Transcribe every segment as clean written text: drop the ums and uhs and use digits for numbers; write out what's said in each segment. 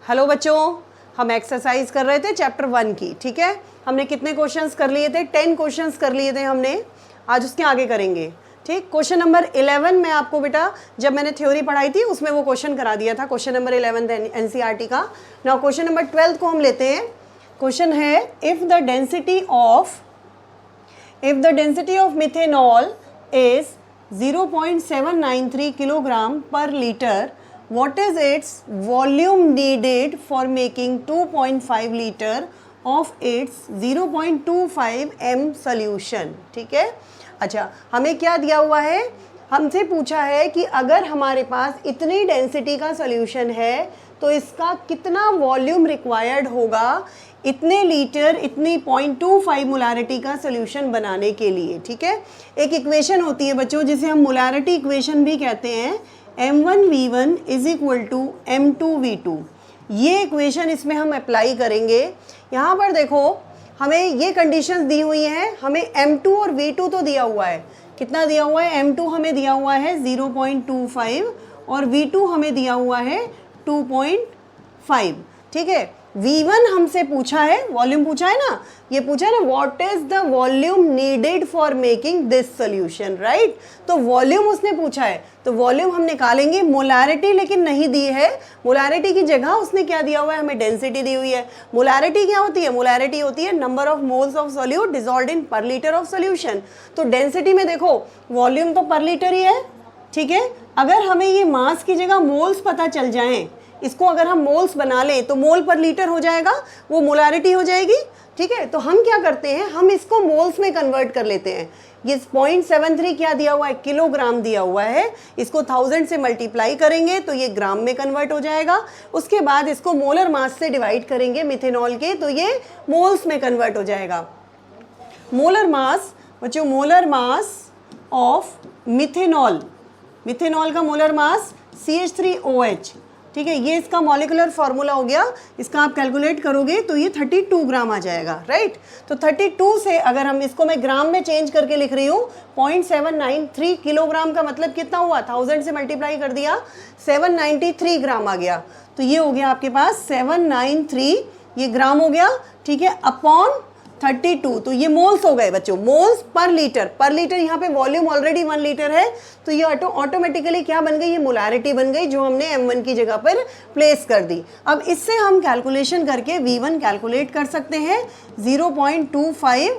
Hello बच्चों, हम exercise कर रहे थे चैप्टर 1 की। ठीक है, हमने कितने क्वेश्चंस कर लिए थे? 10 क्वेश्चंस कर लिए थे हमने। आज उसके आगे करेंगे। ठीक, क्वेश्चन नंबर 11 में आपको बेटा जब मैंने थ्योरी पढ़ाई थी उसमें वो क्वेश्चन करा दिया था, क्वेश्चन नंबर 11 एनसीईआरटी का। नाउ क्वेश्चन नंबर 12 को हम लेते हैं। क्वेश्चन है if the density of methanol is 0.793 kilogram पर litre, what is its volume needed for making 2.5 liter of its 0.25 m solution। ठीक है, अच्छा हमें क्या दिया हुआ है? हमसे पूछा है कि अगर हमारे पास इतनी डेंसिटी का सोल्यूशन है तो इसका कितना वॉल्यूम रिक्वायर्ड होगा इतने लीटर, इतनी 0.25 मोलारिटी का सोल्यूशन बनाने के लिए। ठीक है, एक इक्वेशन होती है बच्चों जिसे हम मोलारिटी इक्वेशन भी कहते हैं, m1v1 is equal to m2v2। ये इक्वेशन इसमें हम अप्लाई करेंगे। यहाँ पर देखो हमें ये कंडीशंस दी हुई हैं, हमें m2 और v2 तो दिया हुआ है। कितना दिया हुआ है? m2 हमें दिया हुआ है 0.25 और v2 हमें दिया हुआ है 2.5। ठीक है, V1 हमसे पूछा है, वॉल्यूम पूछा है ना, ये पूछा है ना what is the volume needed for making this solution, right. तो वॉल्यूम उसने पूछा है तो वॉल्यूम हम निकालेंगे। मोलारिटी लेकिन नहीं दी है, मोलारिटी की जगह उसने क्या दिया हुआ है? हमें डेंसिटी दी हुई है। मोलारिटी क्या होती है? मोलारिटी होती है number of moles of solute dissolved इन पर लीटर ऑफ सोल्यूशन। तो डेंसिटी में देखो वॉल्यूम तो पर लीटर ही है। ठीक है, अगर हमें ये मास की जगह मोल्स पता चल जाएं, इसको अगर हम मोल्स बना लें तो मोल पर लीटर हो जाएगा, वो मोलारिटी हो जाएगी। ठीक है, तो हम क्या करते हैं, हम इसको मोल्स में कन्वर्ट कर लेते हैं। ये 0.73 क्या दिया हुआ है? किलोग्राम दिया हुआ है। इसको 1000 से मल्टीप्लाई करेंगे तो ये ग्राम में कन्वर्ट हो जाएगा। उसके बाद इसको मोलर मास से डिवाइड करेंगे मिथेनॉल के, तो ये मोल्स में कन्वर्ट हो जाएगा। मोलर मास बच्चों, molar mass of methanol, methanol का मोलर मास CH3OH। ठीक है, ये इसका मॉलिक्यूलर फार्मूला हो गया। इसका आप कैलकुलेट करोगे तो ये 32 ग्राम आ जाएगा, राइट। तो 32 से अगर हम इसको मैं ग्राम में चेंज करके लिख रही हूँ, 0.793 किलोग्राम का मतलब कितना हुआ? 1000 से मल्टीप्लाई कर दिया, 793 ग्राम आ गया। तो ये हो गया आपके पास 793, ये ग्राम हो गया। ठीक है, अपॉन 32, तो ये मोल्स हो गए बच्चों, मोल्स पर लीटर। पर लीटर यहाँ पे वॉल्यूम ऑलरेडी 1 लीटर है तो ये ऑटोमेटिकली क्या बन गई? ये मोलारिटी बन गई जो हमने m1 की जगह पर प्लेस कर दी। अब इससे हम कैलकुलेशन करके v1 कैलकुलेट कर सकते हैं। 0.25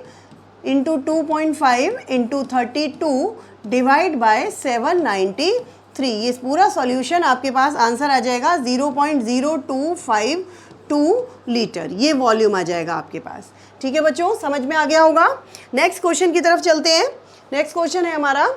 इंटू 2.5 इंटू 32 डिवाइड बाय 793। ये पूरा सॉल्यूशन आपके पास आंसर आ जाएगा 0.0252 लीटर, ये वॉल्यूम आ जाएगा आपके पास। ठीक है बच्चों, समझ में आ गया होगा। नेक्स्ट क्वेश्चन की तरफ चलते हैं। नेक्स्ट क्वेश्चन है हमारा,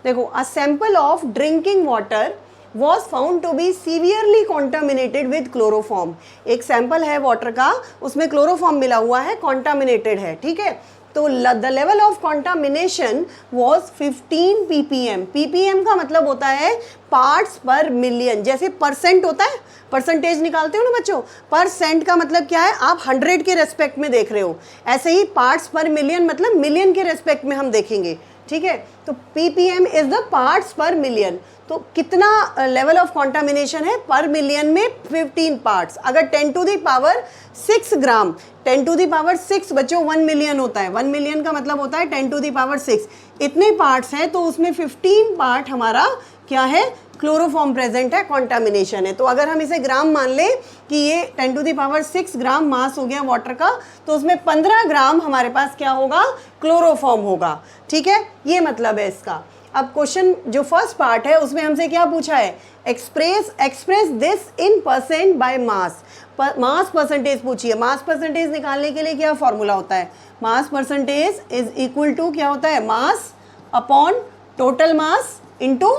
देखो, a sample of drinking water was found to be severely contaminated with chloroform। एक सैंपल है वाटर का, उसमें क्लोरोफॉर्म मिला हुआ है, कॉन्टामिनेटेड है। ठीक है, तो the level of contamination was 15 ppm। ppm का मतलब होता है पार्ट्स पर मिलियन। जैसे परसेंट होता है, परसेंटेज निकालते हो ना बच्चों, परसेंट का मतलब क्या है? आप 100 के रेस्पेक्ट में देख रहे हो, ऐसे ही पार्ट्स पर मिलियन मतलब मिलियन के रेस्पेक्ट में हम देखेंगे। ठीक है, तो ppm इज द पार्ट्स पर मिलियन। तो कितना लेवल ऑफ कॉन्टामिनेशन है पर मिलियन में? 15 पार्ट्स। अगर 10 to the power 6 gram, 10 to the power 6 बच्चों 1 मिलियन होता है। 1 मिलियन का मतलब होता है 10 टू दी पावर 6। इतने पार्ट्स हैं तो उसमें 15 पार्ट हमारा क्या है? क्लोरोफॉर्म प्रेजेंट है, कॉन्टामिनेशन है। तो अगर हम इसे ग्राम मान लें कि ये 10 टू दी पावर 6 ग्राम मास हो गया वाटर का, तो उसमें 15 ग्राम हमारे पास क्या होगा? क्लोरोफॉर्म होगा। ठीक है, ये मतलब है इसका। अब क्वेश्चन जो फर्स्ट पार्ट है उसमें हमसे क्या पूछा है? Express this in percent by mass. Mass percentage पूछिए। मास परसेंटेज निकालने के लिए क्या फॉर्मूला होता है? Mass percentage is equal to क्या होता है? Mass upon total mass into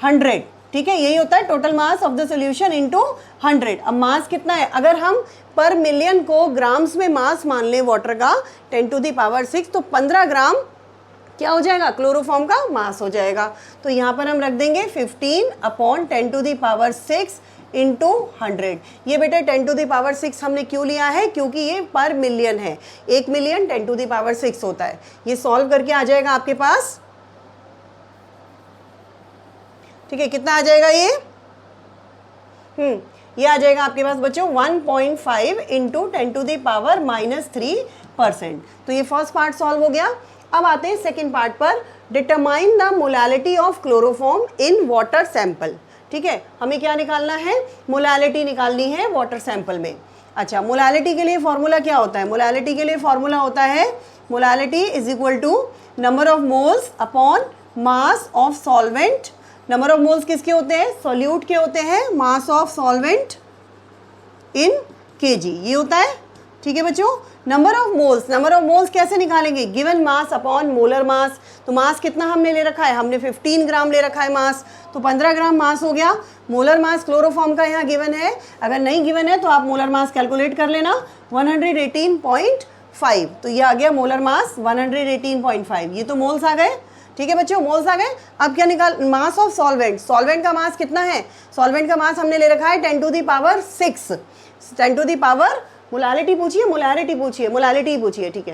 100। ठीक है, यही होता है total mass of the solution into 100। अब मास कितना है? अगर हम पर मिलियन को ग्राम्स में मास मान लें वाटर का 10 टू दी पावर 6, तो 15 ग्राम क्या हो जाएगा? क्लोरोफॉर्म का मास हो जाएगा। तो यहाँ पर हम रख देंगे 15 upon 10 to the power 6 into 100। ये बेटे 10 टू दी पावर 6 हमने क्यों लिया है? क्योंकि ये पर मिलियन है। 1 मिलियन 10 टू दी पावर 6 होता है। ये सॉल्व करके आ जाएगा आपके पास, ठीक है, कितना आ जाएगा ये? ये आ जाएगा आपके पास बच्चों 1.5 इंटू 10⁻³ तो ये फर्स्ट पार्ट सॉल्व हो गया। अब आते हैं सेकेंड पार्ट पर, determine the molality of chloroform in water sample. ठीक है, हमें क्या निकालना है, मोलैलिटी निकालनी है वाटर सैंपल में। अच्छा, मोलैलिटी के लिए फॉर्मूला क्या होता है, मोलैलिटी के लिए फॉर्मूला होता है molality is equal to number of moles upon mass of solvent. Number of moles किसके होते हैं, सॉल्यूट के होते हैं, mass of solvent in kg ये होता है। ठीक है बच्चों, नंबर ऑफ मोल्स कैसे निकालेंगे, given mass upon molar mass. तो मास कितना हमने ले रखा है, हमने 15 ग्राम ले रखा है मास, तो 15 ग्राम मास हो गया। मोलर मास क्लोरोफॉर्म का यहाँ गिवन है, अगर नहीं गिवन है तो आप मोलर मास कैलकुलेट कर लेना 118.5, तो ये आ गया मोलर मास 118.5, ये तो मोल्स आ गए। ठीक है बच्चों, मोल्स आ गए। अब क्या निकाल, मास ऑफ सॉल्वेंट, सॉल्वेंट का मास कितना है, सॉल्वेंट का मास हमने ले रखा है 10⁻6, 10⁻, मोलैलिटी पूछिए, मोलैलिटी पूछिए। ठीक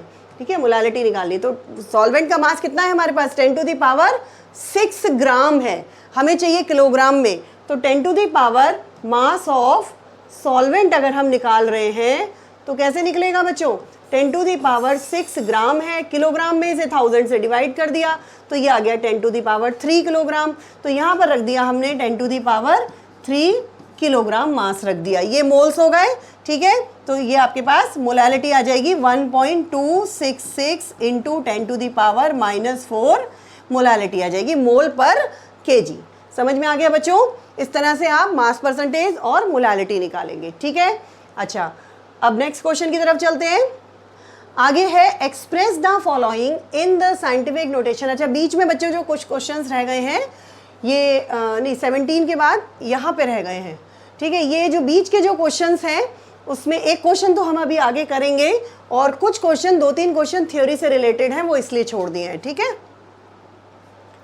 है, मोलैलिटी निकालनी, तो सॉल्वेंट का मास कितना है हमारे पास 10⁻6 ग्राम है, हमें चाहिए किलोग्राम में, तो 10⁻, मास ऑफ सॉल्वेंट अगर हम निकाल रहे हैं तो कैसे निकलेगा बच्चों, 10⁻6 ग्राम है, किलोग्राम में इसे 1000 से डिवाइड कर दिया तो ये आ गया 10⁻3 किलोग्राम। तो यहाँ पर रख दिया हमने 10⁻3 किलोग्राम मास रख दिया, ये मोल्स हो गए। ठीक है, तो ये आपके पास मोलैलिटी आ जाएगी 1.266 इंटू 10⁻⁻4 मोलैलिटी आ जाएगी मोल पर kg। समझ में आ गया बच्चों, इस तरह से आप मास परसेंटेज और मोलैलिटी निकालेंगे। ठीक है, अच्छा अब नेक्स्ट क्वेश्चन की तरफ चलते हैं। आगे है express the following in the scientific notation. अच्छा, बीच में बच्चों जो कुछ क्वेश्चंस रह गए हैं, ये नहीं 17 के बाद यहाँ पे रह गए हैं। ठीक है, ये जो बीच के जो क्वेश्चंस हैं उसमें एक क्वेश्चन तो हम अभी आगे करेंगे और कुछ क्वेश्चन 2-3 क्वेश्चन थ्योरी से रिलेटेड हैं, वो इसलिए छोड़ दिए हैं। ठीक है,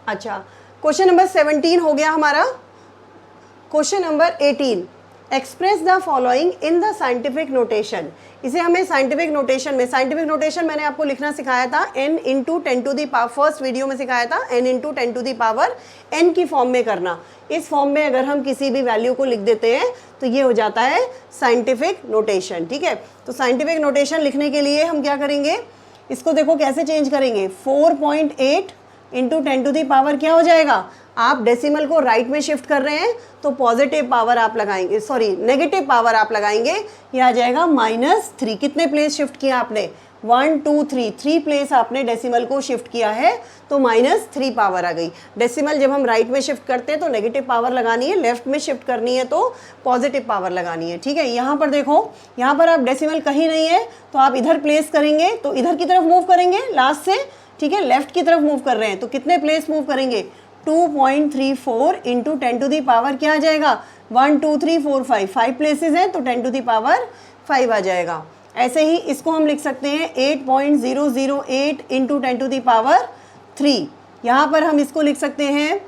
अच्छा क्वेश्चन नंबर 17 हो गया हमारा। Question number 18, express the following in the scientific notation. इसे हमें साइंटिफिक नोटेशन में, साइंटिफिक नोटेशन मैंने आपको लिखना सिखाया था n इंटू 10⁻, फर्स्ट वीडियो में सिखाया था n इंटू 10⁻n की फॉर्म में करना। इस फॉर्म में अगर हम किसी भी वैल्यू को लिख देते हैं तो ये हो जाता है साइंटिफिक नोटेशन। ठीक है, तो साइंटिफिक नोटेशन लिखने के लिए हम क्या करेंगे, इसको देखो कैसे चेंज करेंगे, 4.8 इंटू 10⁻, क्या हो जाएगा, आप डेसिमल को राइट में शिफ्ट कर रहे हैं तो पॉजिटिव पावर आप लगाएंगे, सॉरी नेगेटिव पावर आप लगाएंगे, ये आ जाएगा -3। कितने प्लेस शिफ्ट किया आपने, 1 2 3, 3 प्लेस आपने डेसिमल को शिफ्ट किया है तो -3 पावर आ गई। डेसिमल जब हम राइट में शिफ्ट करते हैं तो नेगेटिव पावर लगानी है, लेफ्ट में शिफ्ट करनी है तो पॉजिटिव पावर लगानी है। ठीक है, यहाँ पर देखो, यहाँ पर आप डेसिमल कहीं नहीं है तो आप इधर प्लेस करेंगे तो इधर की तरफ मूव करेंगे लास्ट से। ठीक है, लेफ्ट की तरफ मूव कर रहे हैं तो कितने प्लेस मूव करेंगे, 2.34 इंटू 10⁻, क्या आ जाएगा, 1 2 3 4 5 प्लेसेस हैं तो 10⁵ आ जाएगा। ऐसे ही इसको हम लिख सकते हैं 8.008 इंटू 10⁻3, यहाँ पर हम इसको लिख सकते हैं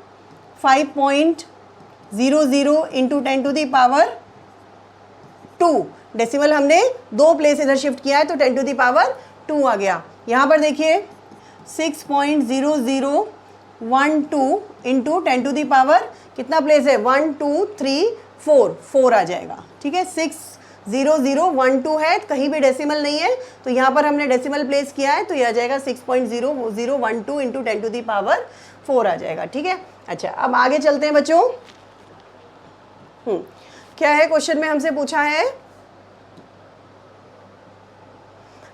5.00 इंटू 10⁻2। डेसिमल हमने 2 प्लेस इधर शिफ्ट किया है तो 10⁻2 आ गया। यहाँ पर देखिए 6.0012 इंटू 10⁻, कितना प्लेस है, 1 2 3 4 आ जाएगा। ठीक है, 60012 है, कहीं भी डेसिमल नहीं है तो यहाँ पर हमने डेसिमल प्लेस किया है तो यह आ जाएगा 6.0012 इंटू 10⁻4 आ जाएगा। ठीक है, अच्छा अब आगे चलते हैं बच्चों। क्या है क्वेश्चन में हमसे पूछा है,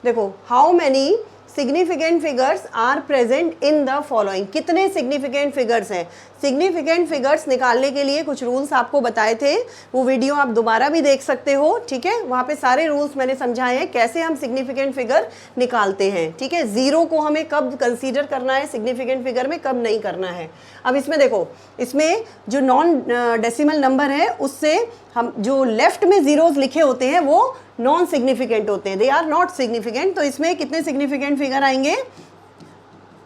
देखो, how many significant figures are present in the following. कितने सिग्निफिकेंट फिगर्स हैं, सिग्निफिकेंट फिगर्स निकालने के लिए कुछ रूल्स आपको बताए थे, वो वीडियो आप दोबारा भी देख सकते हो। ठीक है, वहाँ पे सारे रूल्स मैंने समझाए हैं कैसे हम सिग्निफिकेंट फिगर निकालते हैं। ठीक है, जीरो को हमें कब कंसीडर करना है सिग्निफिकेंट फिगर में, कब नहीं करना है। अब इसमें देखो, इसमें जो नॉन डेसिमल नंबर है उससे हम जो लेफ्ट में जीरोस लिखे होते हैं वो नॉन सिग्निफिकेंट होते हैं, दे आर नॉट सिग्निफिकेंट। तो इसमें कितने सिग्निफिकेंट फिगर आएंगे,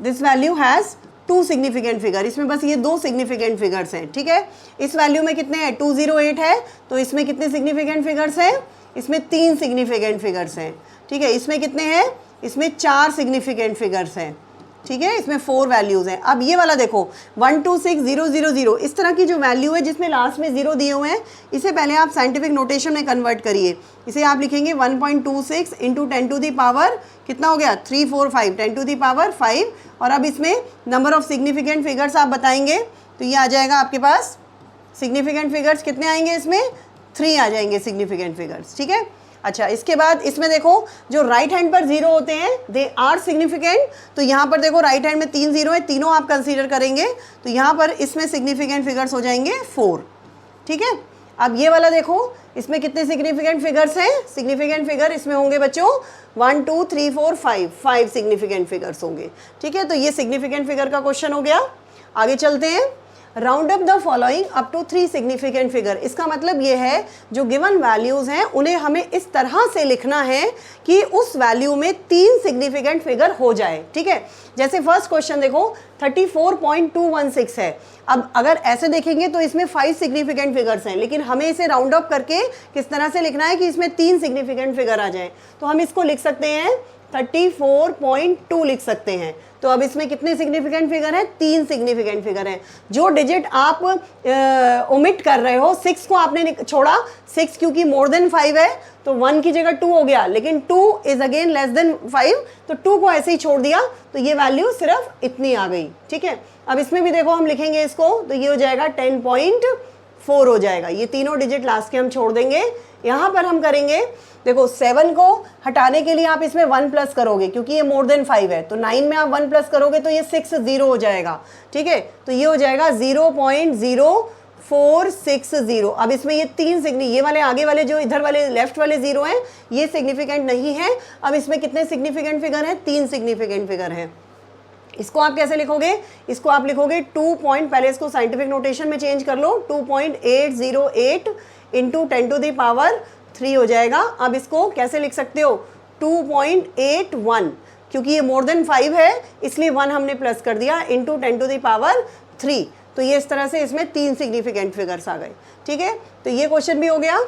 this value has 2 significant figure, इसमें बस ये 2 सिग्निफिकेंट फिगर्स हैं। ठीक है, इस वैल्यू में कितने हैं, 208 है तो इसमें कितने सिग्निफिकेंट फिगर्स हैं, इसमें 3 सिग्निफिकेंट फिगर्स हैं। ठीक है, इसमें कितने हैं, इसमें 4 सिग्निफिकेंट फिगर्स हैं। ठीक है, इसमें 4 वैल्यूज़ हैं। अब ये वाला देखो 126000, इस तरह की जो वैल्यू है जिसमें लास्ट में 0 दिए हुए हैं, इसे पहले आप साइंटिफिक नोटेशन में कन्वर्ट करिए। इसे आप लिखेंगे 1.26 इंटू 10 टू दी पावर कितना हो गया 345, 10 टू दी पावर 5। और अब इसमें नंबर ऑफ सिग्निफिकेंट फिगर्स आप बताएंगे तो ये आ जाएगा आपके पास, सिग्निफिकेंट फिगर्स कितने आएंगे इसमें 3 आ जाएंगे सिग्निफिकेंट फिगर्स, ठीक है। अच्छा, इसके बाद इसमें देखो जो राइट हैंड पर 0 होते हैं दे आर सिग्निफिकेंट, तो यहाँ पर देखो राइट हैंड में 3 0 है, तीनों आप कंसीडर करेंगे तो यहाँ पर इसमें सिग्निफिकेंट फिगर्स हो जाएंगे 4, ठीक है। अब ये वाला देखो इसमें कितने सिग्निफिकेंट फिगर्स हैं, सिग्निफिकेंट फिगर इसमें होंगे बच्चों 1 2 3 4 5 सिग्निफिकेंट फिगर्स होंगे, ठीक है। तो ये सिग्निफिकेंट फिगर का क्वेश्चन हो गया। आगे चलते हैं, round up the following up to 3 significant figure. इसका मतलब ये है जो गिवन वैल्यूज़ हैं उन्हें हमें इस तरह से लिखना है कि उस वैल्यू में 3 सिग्निफिकेंट फिगर हो जाए, ठीक है। जैसे फर्स्ट क्वेश्चन देखो 34.216 है। अब अगर ऐसे देखेंगे तो इसमें 5 सिग्निफिकेंट फिगर्स हैं, लेकिन हमें इसे राउंड अप करके किस तरह से लिखना है कि इसमें 3 सिग्निफिकेंट फिगर आ जाएं। तो हम इसको लिख सकते हैं 34.2 लिख सकते हैं। तो अब इसमें कितने सिग्निफिकेंट फिगर हैं, 3 सिग्निफिकेंट फिगर हैं। जो डिजिट आप ओमिट कर रहे हो, 6 को आपने छोड़ा, 6 क्योंकि मोर देन 5 है तो 1 की जगह 2 हो गया, लेकिन 2 इज अगेन लेस देन 5 तो 2 को ऐसे ही छोड़ दिया तो ये वैल्यू सिर्फ इतनी आ गई, ठीक है। अब इसमें भी देखो हम लिखेंगे इसको तो ये हो जाएगा 10.4 हो जाएगा। ये तीनों डिजिट लास्ट के हम छोड़ देंगे। यहाँ पर हम करेंगे देखो 7 को हटाने के लिए आप इसमें 1 प्लस करोगे क्योंकि ये मोर देन 5 है, तो 9 में आप 1 प्लस करोगे तो ये 6 0 हो जाएगा, ठीक है। तो ये हो जाएगा 0.0460। अब इसमें ये 3 ये वाले आगे वाले जो इधर वाले लेफ्ट वाले 0 हैं ये सिग्निफिकेंट नहीं है। अब इसमें कितने सिग्निफिकेंट फिगर हैं, 3 सिग्निफिकेंट फिगर हैं। इसको आप कैसे लिखोगे, इसको आप लिखोगे 2 पहले इसको साइंटिफिक नोटेशन में चेंज कर लो, 2.808 इंटू 10 टू दी पावर 3 हो जाएगा। अब इसको कैसे लिख सकते हो 2.81, क्योंकि ये मोर देन 5 है इसलिए 1 हमने प्लस कर दिया इंटू 10 टू दी पावर 3। तो ये इस तरह से इसमें 3 सिग्निफिकेंट फिगर्स आ गए, ठीक है। तो ये क्वेश्चन भी हो गया।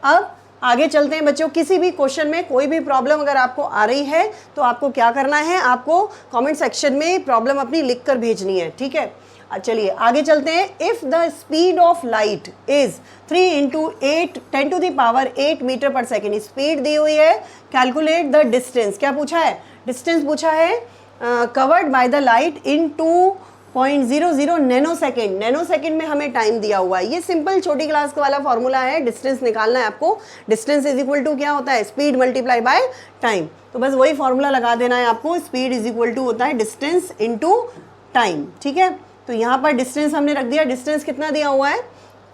अब आगे चलते हैं बच्चों, किसी भी क्वेश्चन में कोई भी प्रॉब्लम अगर आपको आ रही है तो आपको क्या करना है, आपको कमेंट सेक्शन में प्रॉब्लम अपनी लिख कर भेजनी है, ठीक है। चलिए आगे चलते हैं। If the speed of light is 3 into 8 10 to the power 8 metre per second, speed दी हुई है, कैलकुलेट द डिस्टेंस। क्या पूछा है, डिस्टेंस पूछा है covered by the light in 2.00 nano second. Nano second में हमें टाइम दिया हुआ है। ये सिंपल छोटी क्लास का वाला फॉर्मूला है, डिस्टेंस निकालना है आपको। डिस्टेंस इज इक्वल टू क्या होता है, स्पीड मल्टीप्लाई बाय टाइम। तो बस वही फॉर्मूला लगा देना है आपको, स्पीड इज इक्वल टू होता है डिस्टेंस इनटू टाइम, ठीक है। तो यहाँ पर डिस्टेंस हमने रख दिया, डिस्टेंस कितना दिया हुआ है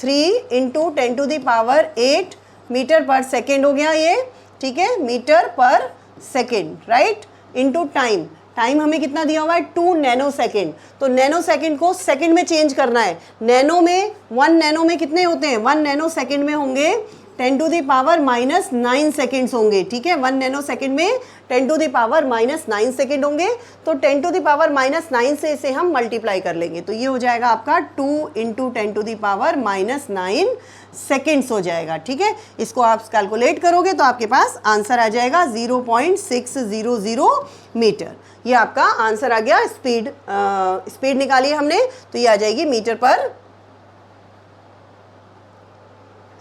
3 into 10 to the power 8 metre per second हो गया ये, ठीक है, metre per second, right, into time. Time हमें कितना दिया हुआ है 2 नैनो सेकेंड। तो नैनो सेकेंड को सेकेंड में चेंज करना है। नैनो में 1 नैनो में कितने होते हैं, 1 नैनो सेकेंड में होंगे 10 टू द पावर -9 सेकेंड्स होंगे, ठीक है। 1 नैनो सेकेंड में 10 टू द पावर -9 सेकेंड होंगे। तो 10 टू द पावर -9 से इसे हम मल्टीप्लाई कर लेंगे तो ये हो जाएगा आपका 2 into 10 to the power -9 seconds हो जाएगा, ठीक है। इसको आप कैलकुलेट करोगे तो आपके पास आंसर आ जाएगा 0.600 मीटर। ये आपका आंसर आ गया। स्पीड निकाली हमने तो ये आ जाएगी मीटर पर,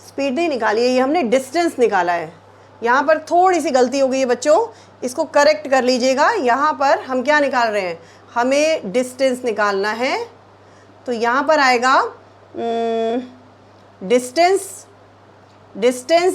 स्पीड नहीं निकाली है, ये हमने डिस्टेंस निकाला है। यहाँ पर थोड़ी सी गलती हो गई है बच्चों, इसको करेक्ट कर लीजिएगा। यहाँ पर हम क्या निकाल रहे हैं, हमें डिस्टेंस निकालना है। तो यहाँ पर आएगा डिस्टेंस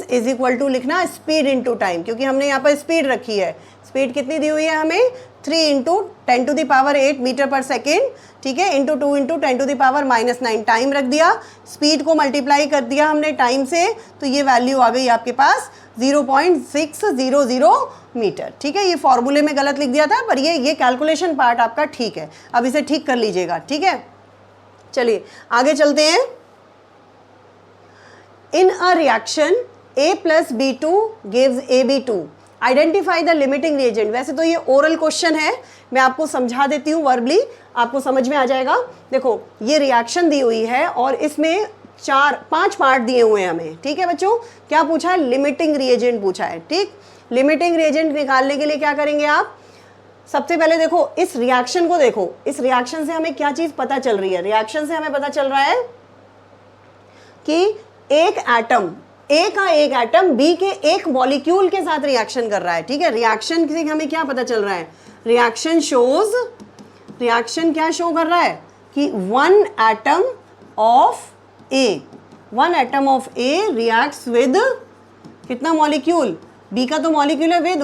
इज इक्वल टू लिखना स्पीड इनटू टाइम, क्योंकि हमने यहाँ पर स्पीड रखी है। स्पीड कितनी दी हुई है हमें 3 into 10 to the power 8 metre per second, ठीक है, into 2 into 10 to the power -9 time रख दिया। स्पीड को मल्टीप्लाई कर दिया हमने टाइम से तो ये वैल्यू आ गई आपके पास 0.600 मीटर, ठीक है। ये फॉर्मूले में गलत लिख दिया था पर ये कैलकुलेशन पार्ट आपका ठीक है। अब इसे ठीक कर लीजिएगा, ठीक है। चलिए आगे चलते हैं। In a reaction A + B2 gives AB2, identify the limiting reagent. वैसे तो ये ओरल क्वेश्चन है, मैं आपको समझा देती हूँ वर्बली, आपको समझ में आ जाएगा। देखो ये रिएक्शन दी हुई है और इसमें 5 पार्ट दिए हुए हैं हमें, ठीक है बच्चों। क्या पूछा है, लिमिटिंग रिएजेंट पूछा है, ठीक। लिमिटिंग रिएजेंट निकालने के लिए क्या करेंगे आप, सबसे पहले देखो इस रिएक्शन को, देखो इस रिएक्शन से हमें क्या चीज पता चल रही है। रिएक्शन से हमें पता चल रहा है कि एक एटम, ए का एक एटम बी के एक मॉलिक्यूल के साथ रिएक्शन कर रहा है। ठीक है, रिएक्शन से हमें क्या पता चल रहा है, रिएक्शन शोज, रिएक्शन क्या शो कर रहा है कि one atom of A reacts with कितना मॉलिक्यूल, बी का तो मॉलिक्यूल है, with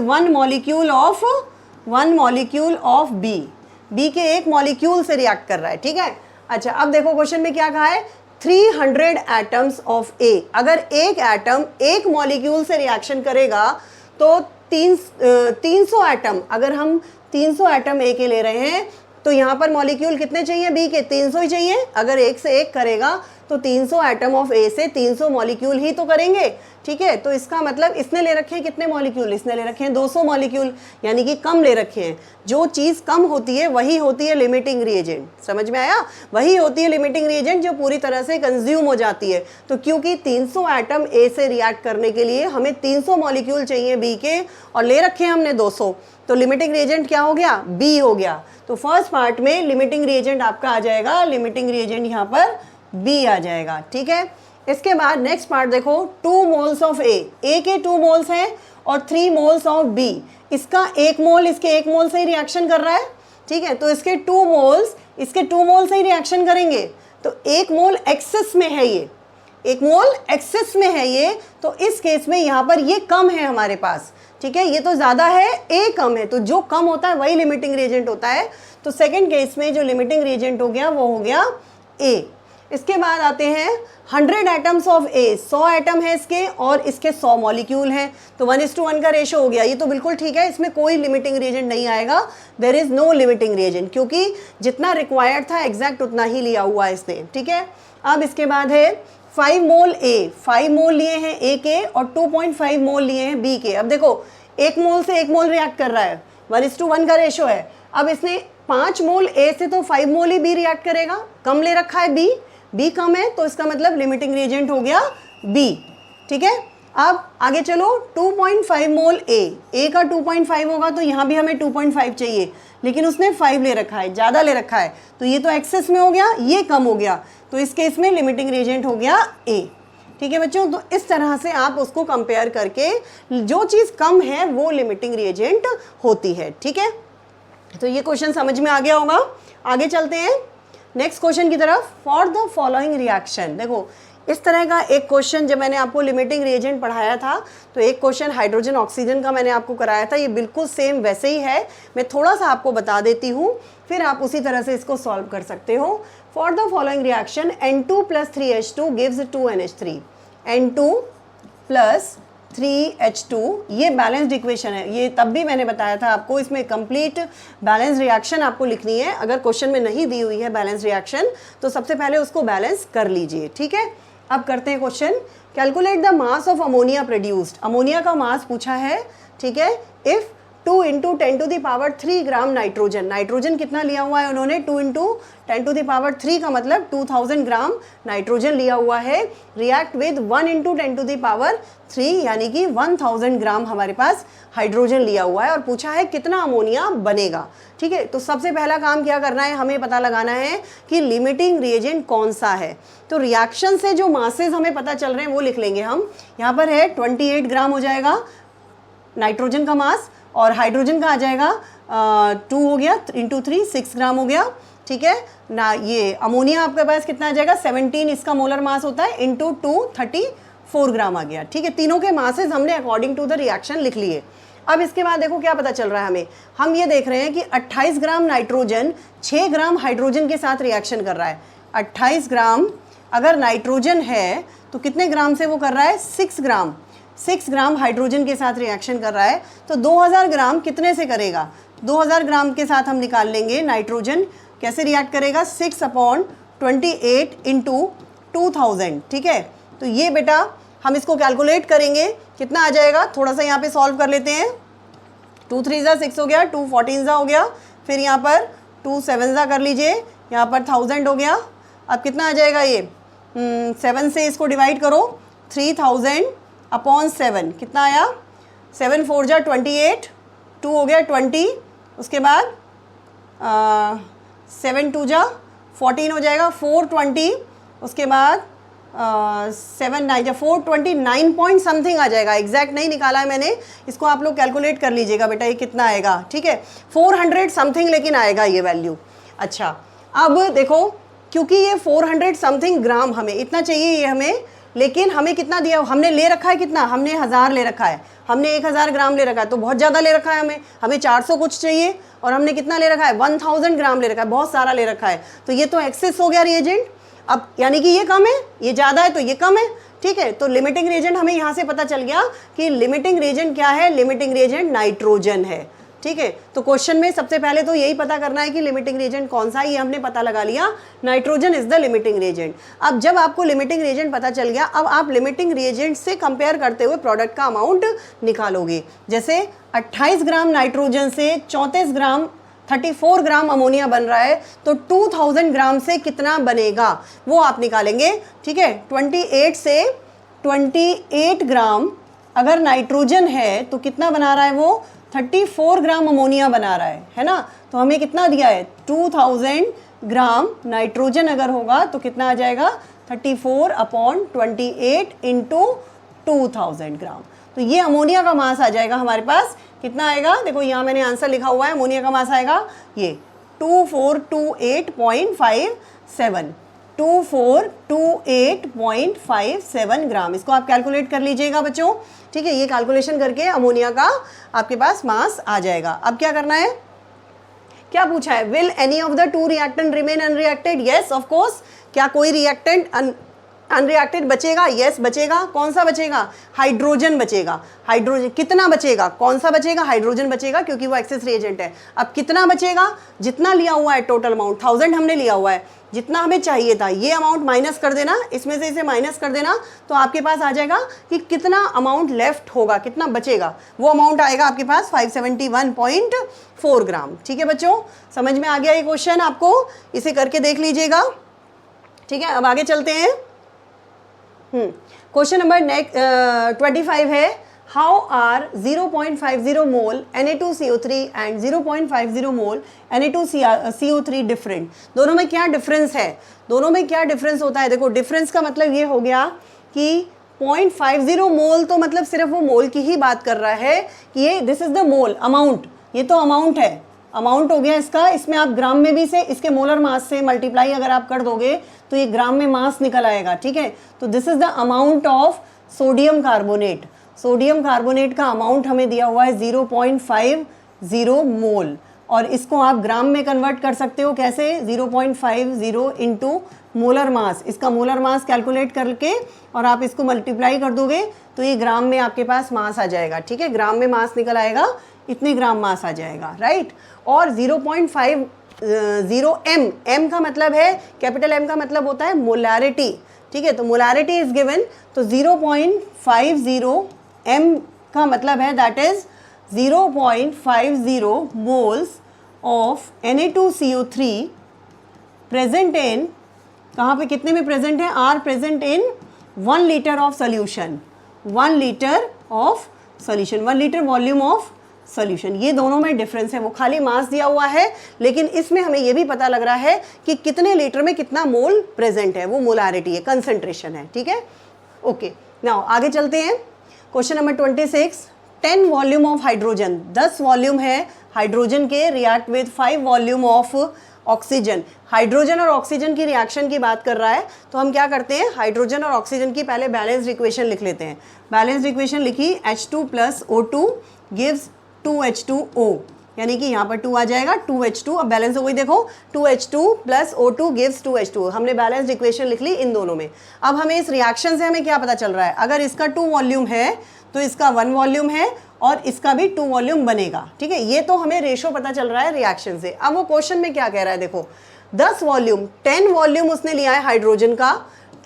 one molecule of B, B के एक मॉलिक्यूल से रिएक्ट कर रहा है। ठीक है, अच्छा अब देखो क्वेश्चन में क्या कहा है, 300 एटम्स ऑफ ए। अगर एक एटम एक मॉलिक्यूल से रिएक्शन करेगा तो 300 एटम, अगर हम 300 एटम ए के ले रहे हैं तो यहाँ पर मॉलिक्यूल कितने चाहिए, बी के 300 ही चाहिए। अगर एक से एक करेगा तो 300 एटम ऑफ ए से 300 मॉलिक्यूल ही तो करेंगे। ठीक है, तो इसका मतलब इसने ले रखे हैं कितने मॉलिक्यूल, इसने ले रखे हैं 200 मॉलिक्यूल, यानी कि कम ले रखे हैं। जो चीज़ कम होती है वही होती है लिमिटिंग रिएजेंट, समझ में आया, वही होती है लिमिटिंग रिएजेंट जो पूरी तरह से कंज्यूम हो जाती है। तो क्योंकि 300 एटम ए से रिएक्ट करने के लिए हमें 300 मॉलिक्यूल चाहिए बी के, और ले रखे हैं हमने 200, तो लिमिटिंग रिएजेंट क्या हो गया, बी हो गया। तो फर्स्ट पार्ट में लिमिटिंग रिएजेंट आपका आ जाएगा, लिमिटिंग रिएजेंट यहाँ पर बी आ जाएगा। ठीक है, इसके बाद नेक्स्ट पार्ट देखो, 2 मोल्स ऑफ ए के 2 मोल्स हैं और 3 मोल्स ऑफ बी, इसका 1 मोल इसके 1 मोल से ही रिएक्शन कर रहा है। ठीक है, तो इसके 2 मोल्स इसके 2 मोल से ही रिएक्शन करेंगे, तो 1 मोल एक्सेस में है ये, 1 मोल एक्सेस में है ये, तो इस केस में यहाँ पर ये कम है हमारे पास। ठीक है, ये तो ज़्यादा है, ए कम है, तो जो कम होता है वही लिमिटिंग रिएजेंट होता है। तो सेकेंड केस में जो लिमिटिंग रिएजेंट हो गया वो हो गया ए। इसके बाद आते हैं 100 एटम्स ऑफ ए, 100 एटम है इसके और इसके 100 मॉलिक्यूल हैं, तो 1:1 का रेशो हो गया। ये तो बिल्कुल ठीक है, इसमें कोई लिमिटिंग रिएजेंट नहीं आएगा, there is no limiting reagent, क्योंकि जितना रिक्वायर्ड था एग्जैक्ट उतना ही लिया हुआ है इसने। ठीक है, अब इसके बाद है 5 मोल ए, 5 मोल लिए हैं ए के और 2.5 मोल लिए हैं बी के। अब देखो 1 मोल से 1 मोल रिएक्ट कर रहा है, 1:1 का रेशो है। अब इसने 5 मोल ए से तो 5 मोल ही बी रिएक्ट करेगा, कम ले रखा है बी कम है, तो इसका मतलब लिमिटिंग रिएजेंट हो गया बी। ठीक है, अब आगे चलो, 2.5 मोल ए का 2.5 होगा, तो यहाँ भी हमें 2.5 चाहिए, लेकिन उसने 5 ले रखा है, ज़्यादा ले रखा है, तो ये तो एक्सेस में हो गया, ये कम हो गया, तो इस केस में लिमिटिंग रिएजेंट हो गया ए। ठीक है बच्चों, तो इस तरह से आप उसको कंपेयर करके जो चीज़ कम है वो लिमिटिंग रिएजेंट होती है। ठीक है, तो ये क्वेश्चन समझ में आ गया होगा। आगे चलते हैं नेक्स्ट क्वेश्चन की तरफ। फॉर द फॉलोइंग रिएक्शन, देखो इस तरह का एक क्वेश्चन जब मैंने आपको लिमिटिंग रिएजेंट पढ़ाया था, तो एक क्वेश्चन हाइड्रोजन ऑक्सीजन का मैंने आपको कराया था, ये बिल्कुल सेम वैसे ही है, मैं थोड़ा सा आपको बता देती हूँ, फिर आप उसी तरह से इसको सॉल्व कर सकते हो। For the following reaction N2 + 3H2 gives 2NH3, N2 + 3H2, ये बैलेंस्ड इक्वेशन है, ये तब भी मैंने बताया था आपको, इसमें कंप्लीट बैलेंस रिएक्शन आपको लिखनी है। अगर क्वेश्चन में नहीं दी हुई है बैलेंस रिएक्शन तो सबसे पहले उसको बैलेंस कर लीजिए। ठीक है, अब करते हैं question. Calculate the mass of ammonia produced, ammonia का मास पूछा है। ठीक है, इफ 2 × 10³ ग्राम नाइट्रोजन, नाइट्रोजन कितना लिया हुआ है उन्होंने, 2 × 10³ का मतलब 2000 ग्राम नाइट्रोजन लिया हुआ है, रिएक्ट विद 1 × 10³ यानी कि 1000 ग्राम हमारे पास हाइड्रोजन लिया हुआ है, और पूछा है कितना अमोनिया बनेगा। ठीक है, तो सबसे पहला काम क्या करना है, हमें पता लगाना है कि लिमिटिंग रिएजेंट कौन सा है। तो रिएक्शन से जो मासेस हमें पता चल रहे हैं वो लिख लेंगे हम। यहाँ पर है 28 ग्राम हो जाएगा नाइट्रोजन का मास, और हाइड्रोजन का आ जाएगा 2 हो गया, × 3 6 ग्राम हो गया। ठीक है ना, ये अमोनिया आपके पास कितना आ जाएगा 17 इसका मोलर मास होता है, × 2 34 ग्राम आ गया। ठीक है, तीनों के मासेस हमने अकॉर्डिंग टू द रिएक्शन लिख लिए। अब इसके बाद देखो क्या पता चल रहा है हमें, हम ये देख रहे हैं कि 28 ग्राम नाइट्रोजन 6 ग्राम हाइड्रोजन के साथ रिएक्शन कर रहा है। 28 ग्राम अगर नाइट्रोजन है तो कितने ग्राम से वो कर रहा है, 6 ग्राम हाइड्रोजन के साथ रिएक्शन कर रहा है, तो 2000 ग्राम कितने से करेगा, 2000 ग्राम के साथ हम निकाल लेंगे नाइट्रोजन कैसे रिएक्ट करेगा, 6/28 × 2000। ठीक है, तो ये बेटा हम इसको कैलकुलेट करेंगे, कितना आ जाएगा, थोड़ा सा यहाँ पे सॉल्व कर लेते हैं। 2 × 3 = 6 हो गया, 2 × 14 हो गया, फिर यहाँ पर 2 × 7 कर लीजिए, यहाँ पर 1000 हो गया। अब कितना आ जाएगा ये, 7 से इसको डिवाइड करो, 3000/7 कितना आया, 7 × 4 = 28, 2 हो गया 20, उसके बाद 7 2 जा 14 हो जाएगा, 420, उसके बाद 7 9 जा 429 पॉइंट समथिंग आ जाएगा। एग्जैक्ट नहीं निकाला है मैंने, इसको आप लोग कैलकुलेट कर लीजिएगा बेटा ये कितना आएगा, ठीक है, 400 समथिंग लेकिन आएगा ये वैल्यू। अच्छा अब देखो, क्योंकि ये 400 समथिंग ग्राम हमें इतना चाहिए ये हमें, लेकिन हमें कितना दिया, हमने ले रखा है कितना, हमने 1000 ले रखा है, हमने 1000 ग्राम ले रखा है, तो बहुत ज़्यादा ले रखा है हमें 400 कुछ चाहिए, और हमने कितना ले रखा है 1000 ग्राम ले रखा है, बहुत सारा ले रखा है, तो ये तो एक्सेस हो गया रिएजेंट। अब यानी कि ये कम है, ये ज़्यादा है तो ये कम है, ठीक है। तो लिमिटिंग रिएजेंट हमें यहाँ से पता चल गया कि लिमिटिंग रिएजेंट क्या है, लिमिटिंग रिएजेंट नाइट्रोजन है, ठीक है। तो क्वेश्चन में सबसे पहले तो यही पता करना है कि लिमिटिंग रिएजेंट कौन सा है, ये हमने पता लगा लिया, nitrogen is the limiting reagent. अब जब आपको लिमिटिंग रिएजेंट पता चल गया, अब आप लिमिटिंग रिएजेंट से कंपेयर करते हुए प्रोडक्ट का अमाउंट निकालोगे। जैसे 28 ग्राम नाइट्रोजन से 34 ग्राम अमोनिया बन रहा है, तो 2000 ग्राम से कितना बनेगा वो आप निकालेंगे, ठीक है। 28 से 28 ग्राम अगर नाइट्रोजन है तो कितना बना रहा है वो, 34 ग्राम अमोनिया बना रहा है ना। तो हमें कितना दिया है, 2000 ग्राम नाइट्रोजन अगर होगा तो कितना आ जाएगा, 34/28 इंटू 2000 ग्राम। तो ये अमोनिया का मास आ जाएगा हमारे पास, कितना आएगा, देखो यहाँ मैंने आंसर लिखा हुआ है, अमोनिया का मास आएगा ये 2428.57 2428.57 ग्राम। इसको आप कैलकुलेट कर लीजिएगा बच्चों, ठीक है। ये कैलकुलेशन करके अमोनिया का आपके पास मास आ जाएगा। अब क्या करना है, क्या पूछा है, will any of the 2 reactant remain unreacted, yes of course. क्या कोई रिएक्टेंट अनरिएक्टेड बचेगा, यस बचेगा। कौन सा बचेगा, हाइड्रोजन बचेगा। हाइड्रोजन कितना बचेगा, कौन सा बचेगा, हाइड्रोजन बचेगा, क्योंकि वो एक्सेस रिएजेंट है। अब कितना बचेगा, जितना लिया हुआ है टोटल अमाउंट 1000 हमने लिया हुआ है, जितना हमें चाहिए था ये अमाउंट माइनस कर देना, इसमें से इसे माइनस कर देना, तो आपके पास आ जाएगा कि कितना अमाउंट लेफ्ट होगा, कितना बचेगा, वो अमाउंट आएगा आपके पास 571.4 ग्राम। ठीक है बच्चों, समझ में आ गया ये क्वेश्चन आपको, इसे करके देख लीजिएगा, ठीक है। अब आगे चलते हैं। क्वेश्चन नंबर 25 है, how are 0.50 mole Na2CO3 and 0.50 mole Na2CO3 different. दोनों में क्या डिफरेंस है, दोनों में क्या डिफरेंस होता है। देखो डिफरेंस का मतलब ये हो गया कि 0.50 मोल तो मतलब सिर्फ वो मोल की ही बात कर रहा है कि ये this is the mole amount, ये तो अमाउंट है, अमाउंट हो गया इसका। इसमें आप ग्राम में भी से इसके मोलर मास से मल्टीप्लाई अगर आप कर दोगे तो ये ग्राम में मास निकल आएगा, ठीक है। तो this is the amount of sodium carbonate. Sodium carbonate का अमाउंट हमें दिया हुआ है 0.50 मोल, और इसको आप ग्राम में कन्वर्ट कर सकते हो कैसे, 0.50 इंटू मोलर मास। इसका मोलर मास कैलकुलेट करके और आप इसको मल्टीप्लाई कर दोगे तो ये ग्राम में आपके पास मास आ जाएगा, ठीक है। ग्राम में मास निकल आएगा, इतने ग्राम मास आ जाएगा, राइट। और 0.50 एम का मतलब है, कैपिटल एम का मतलब होता है मोलैरिटी, ठीक है। तो मोलैरिटी इज गिवन, तो 0.50 एम का मतलब है that is 0.50 moles of Na2CO3 present in, कहाँ पे कितने में प्रेजेंट है, are present in 1 litre of solution, 1 litre of solution, 1 litre volume of solution. ये दोनों में डिफरेंस है, वो खाली मास दिया हुआ है, लेकिन इसमें हमें ये भी पता लग रहा है कि कितने लीटर में कितना मोल प्रेजेंट है, वो मोलारिटी है, कंसंट्रेशन है, ठीक है। ओके, नाउ आगे चलते हैं। Question number 26, 10 volume of hydrogen, 10 volume है हाइड्रोजन के, react with 5 volume of oxygen. Hydrogen और ऑक्सीजन की रिएक्शन की बात कर रहा है, तो हम क्या करते हैं, हाइड्रोजन और ऑक्सीजन की पहले बैलेंस्ड इक्वेशन लिख लेते हैं। बैलेंस्ड इक्वेशन लिखी, H2 + O2 गिव्स 2H2O, यानी कि यहाँ पर 2 आ जाएगा, 2H2। अब बैलेंस हो गई, देखो 2H2 + O2 गिव्स 2H2। हमने बैलेंस्ड इक्वेशन लिख ली इन दोनों में। अब हमें इस रिएक्शन से हमें क्या पता चल रहा है, अगर इसका 2 वॉल्यूम है तो इसका 1 वॉल्यूम है और इसका भी 2 वॉल्यूम बनेगा, ठीक है। ये तो हमें रेशो पता चल रहा है रिएक्शन से। अब वो क्वेश्चन में क्या कह रहा है, देखो 10 वॉल्यूम, 10 वॉल्यूम उसने लिया है हाइड्रोजन का,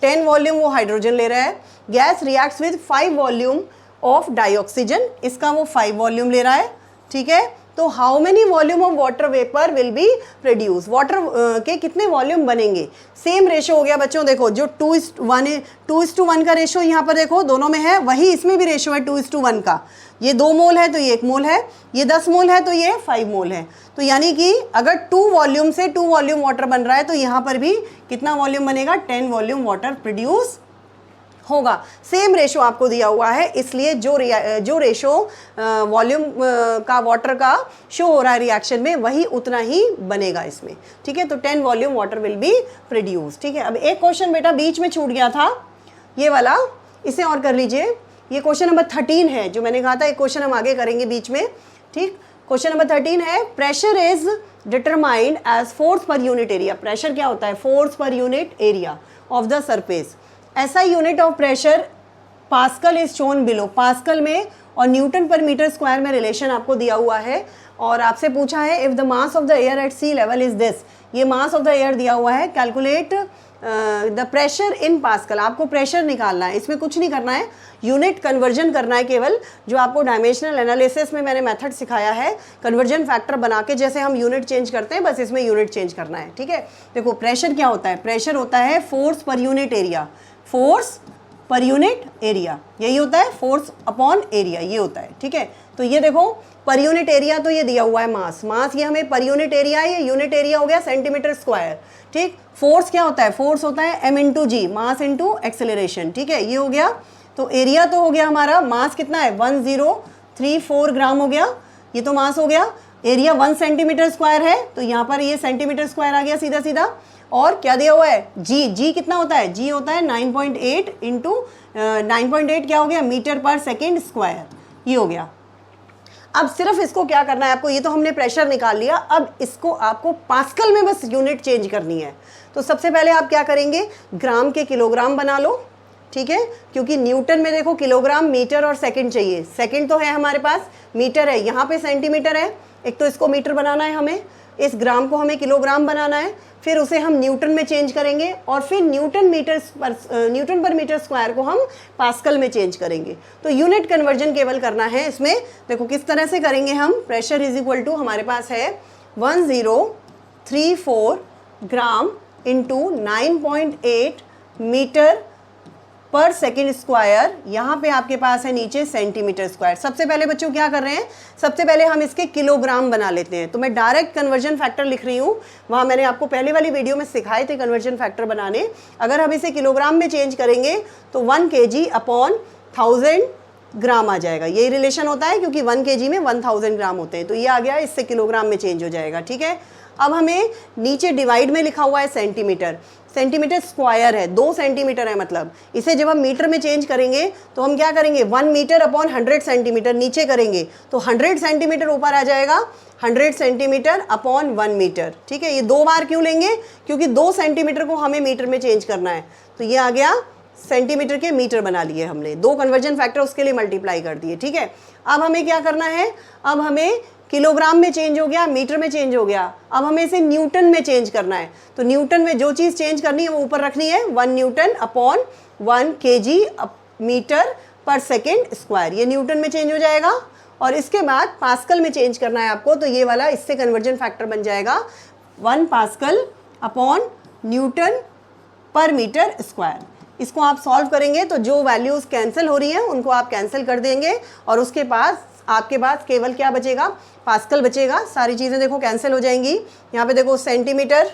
10 वॉल्यूम वो हाइड्रोजन ले रहा है। Gas reacts with 5 volume of dioxygen, इसका वो 5 वॉल्यूम ले रहा है, ठीक है। तो how many volume of water vapour will be produce, water के कितने वॉल्यूम बनेंगे। सेम रेशो हो गया बच्चों, देखो जो 2:1 का रेशो यहाँ पर देखो दोनों में है, वही इसमें भी रेशो है 2:1 का। ये 2 मोल है तो ये 1 मोल है, ये 10 मोल है तो ये 5 मोल है। तो यानी कि अगर 2 वॉल्यूम से 2 वॉल्यूम वाटर बन रहा है तो यहाँ पर भी कितना वॉल्यूम बनेगा, 10 वॉल्यूम वाटर प्रोड्यूस होगा। सेम रेशो आपको दिया हुआ है, इसलिए जो रेशो वॉल्यूम का वाटर का शो हो रहा है रिएक्शन में वही उतना ही बनेगा इसमें, ठीक है। तो 10 volume water will be produce, ठीक है। अब एक क्वेश्चन बेटा बीच में छूट गया था, ये वाला, इसे और कर लीजिए। ये क्वेश्चन नंबर 13 है, जो मैंने कहा था एक क्वेश्चन हम आगे करेंगे बीच में, ठीक। क्वेश्चन नंबर 13 है, pressure is determined as force per unit area. Pressure क्या होता है, force per unit area of the surface. ऐसा unit of pressure pascal is shown below, pascal में और न्यूटन पर मीटर स्क्वायर में रिलेशन आपको दिया हुआ है। और आपसे पूछा है if the mass of the air at sea level is this, ये मास ऑफ द एयर दिया हुआ है, calculate the pressure in pascal. आपको प्रेशर निकालना है, इसमें कुछ नहीं करना है, यूनिट कन्वर्जन करना है केवल, जो आपको डायमेंशनल एनालिसिस में मैंने मेथड सिखाया है, कन्वर्जन फैक्टर बना के जैसे हम यूनिट चेंज करते हैं, बस इसमें यूनिट चेंज करना है, ठीक है। देखो प्रेशर क्या होता है, प्रेशर होता है force per unit area, force per unit area, यही होता है, फोर्स अपॉन एरिया ये होता है, ठीक है। तो ये देखो पर यूनिट एरिया तो ये दिया हुआ है मास, मास ये हमें पर यूनिट एरिया है, ये यूनिट एरिया हो गया सेंटीमीटर स्क्वायर, ठीक। फोर्स क्या होता है, फोर्स होता है m इंटू जी, मास इंटू एक्सेलरेशन, ठीक है, ये हो गया। तो एरिया तो हो गया हमारा, मास कितना है 1034 ग्राम हो गया, ये तो मास हो गया। एरिया 1 सेंटीमीटर स्क्वायर है, तो यहाँ पर ये सेंटीमीटर स्क्वायर आ गया सीधा सीधा। और क्या दिया हुआ है, जी, जी कितना होता है, जी होता है 9.8 इंटू 9.8 क्या हो गया, मीटर पर सेकेंड स्क्वायर, ये हो गया। अब सिर्फ इसको क्या करना है आपको, ये तो हमने प्रेशर निकाल लिया, अब इसको आपको पास्कल में बस यूनिट चेंज करनी है। तो सबसे पहले आप क्या करेंगे, ग्राम के किलोग्राम बना लो, ठीक है, क्योंकि न्यूटन में देखो किलोग्राम, मीटर और सेकंड चाहिए, सेकंड तो है हमारे पास, मीटर है, यहाँ पे सेंटीमीटर है, एक तो इसको मीटर बनाना है हमें, इस ग्राम को हमें किलोग्राम बनाना है, फिर उसे हम न्यूटन में चेंज करेंगे और फिर न्यूटन पर मीटर स्क्वायर को हम पास्कल में चेंज करेंगे। तो यूनिट कन्वर्जन केवल करना है इसमें। देखो किस तरह से करेंगे हम, प्रेशर इज इक्वल टू हमारे पास है 1034 gram into 9.8 metre per second square, यहाँ पे आपके पास है नीचे सेंटीमीटर स्क्वायर। सबसे पहले बच्चों क्या कर रहे हैं, सबसे पहले हम इसके किलोग्राम बना लेते हैं। तो मैं डायरेक्ट कन्वर्जन फैक्टर लिख रही हूँ, वहाँ मैंने आपको पहले वाली वीडियो में सिखाए थे कन्वर्जन फैक्टर बनाने। अगर हम इसे किलोग्राम में चेंज करेंगे तो 1 kg अपॉन 1000 ग्राम आ जाएगा, यही रिलेशन होता है, क्योंकि 1 kg में 1000 ग्राम होते हैं। तो ये आ गया, इससे किलोग्राम में चेंज हो जाएगा, ठीक है। अब हमें नीचे डिवाइड में लिखा हुआ है सेंटीमीटर, सेंटीमीटर स्क्वायर है, 2 सेंटीमीटर है, मतलब इसे जब हम मीटर में चेंज करेंगे तो हम क्या करेंगे, 1 मीटर अपॉन 100 सेंटीमीटर नीचे करेंगे तो 100 सेंटीमीटर ऊपर आ जाएगा, 100 सेंटीमीटर अपॉन 1 मीटर, ठीक है। ये 2 बार क्यों लेंगे, क्योंकि 2 सेंटीमीटर को हमें मीटर में चेंज करना है। तो ये आ गया, सेंटीमीटर के मीटर बना लिए हमने, 2 कन्वर्जन फैक्टर उसके लिए मल्टीप्लाई कर दिए, ठीक है। अब हमें क्या करना है, अब हमें किलोग्राम में चेंज हो गया, मीटर में चेंज हो गया, अब हमें इसे न्यूटन में चेंज करना है। तो न्यूटन में जो चीज़ चेंज करनी है वो ऊपर रखनी है, 1 Newton upon 1 kg metre per second square, ये न्यूटन में चेंज हो जाएगा। और इसके बाद पास्कल में चेंज करना है आपको, तो ये वाला इससे कन्वर्जन फैक्टर बन जाएगा 1 पास्कल अपॉन न्यूटन पर मीटर स्क्वायर। इसको आप सॉल्व करेंगे तो जो वैल्यूज़ कैंसिल हो रही हैं उनको आप कैंसिल कर देंगे और उसके पास आपके पास केवल क्या बचेगा, पास्कल बचेगा। सारी चीज़ें देखो कैंसिल हो जाएंगी, यहाँ पे देखो सेंटीमीटर,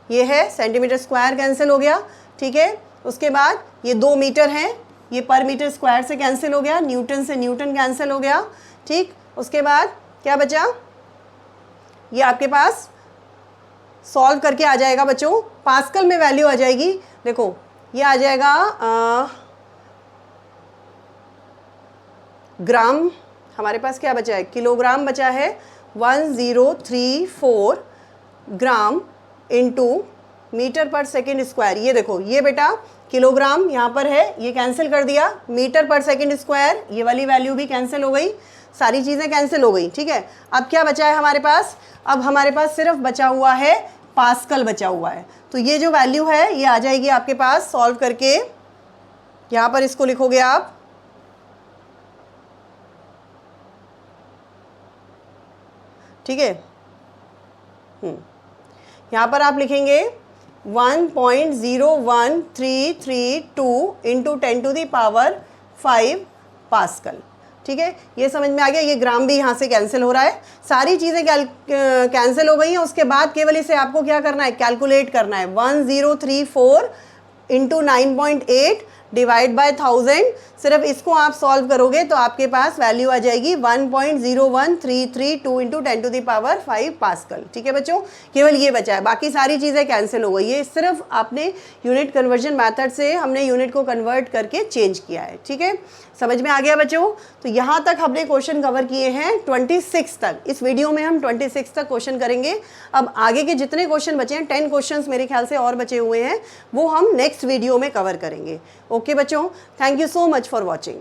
ये है सेंटीमीटर स्क्वायर कैंसिल हो गया, ठीक है। उसके बाद ये 2 मीटर हैं, ये पर मीटर स्क्वायर से कैंसिल हो गया, न्यूटन से न्यूटन कैंसिल हो गया, ठीक। उसके बाद क्या बचा, ये आपके पास सॉल्व करके आ जाएगा बच्चों, पास्कल में वैल्यू आ जाएगी, देखो ये आ जाएगा ग्राम, हमारे पास क्या बचा है, किलोग्राम बचा है 1034 gram into metre per second square. ये देखो, ये बेटा किलोग्राम यहाँ पर है, ये कैंसिल कर दिया, मीटर पर सेकेंड स्क्वायर ये वाली वैल्यू भी कैंसिल हो गई, सारी चीज़ें कैंसिल हो गई, ठीक है। अब क्या बचा है हमारे पास, अब हमारे पास सिर्फ बचा हुआ है पास्कल बचा हुआ है। तो ये जो वैल्यू है ये आ जाएगी आपके पास सॉल्व करके, यहाँ पर इसको लिखोगे आप ठीक है। यहाँ पर आप लिखेंगे 1.01332 इंटू 10⁵ पास्कल। ठीक है, ये समझ में आ गया। ये ग्राम भी यहाँ से कैंसिल हो रहा है, सारी चीज़ें कैंसिल हो गई हैं। उसके बाद केवल इसे आपको क्या करना है, कैलकुलेट करना है। 1034 इंटू 9.8 डिवाइड बाय 1000। सिर्फ इसको आप सॉल्व करोगे तो आपके पास वैल्यू आ जाएगी 1.01332 इंटू 10⁵ पास्कल। ठीक है बच्चों, केवल ये बचा है, बाकी सारी चीज़ें कैंसिल हो गई है। सिर्फ आपने यूनिट कन्वर्जन मेथड से हमने यूनिट को कन्वर्ट करके चेंज किया है। ठीक है, समझ में आ गया बच्चों। तो यहाँ तक हमने क्वेश्चन कवर किए हैं 26 तक। इस वीडियो में हम 26 तक क्वेश्चन करेंगे। अब आगे के जितने क्वेश्चन बचे हैं, 10 क्वेश्चन मेरे ख्याल से और बचे हुए हैं, वो हम नेक्स्ट वीडियो में कवर करेंगे। ओके बच्चों, thank you so much for watching.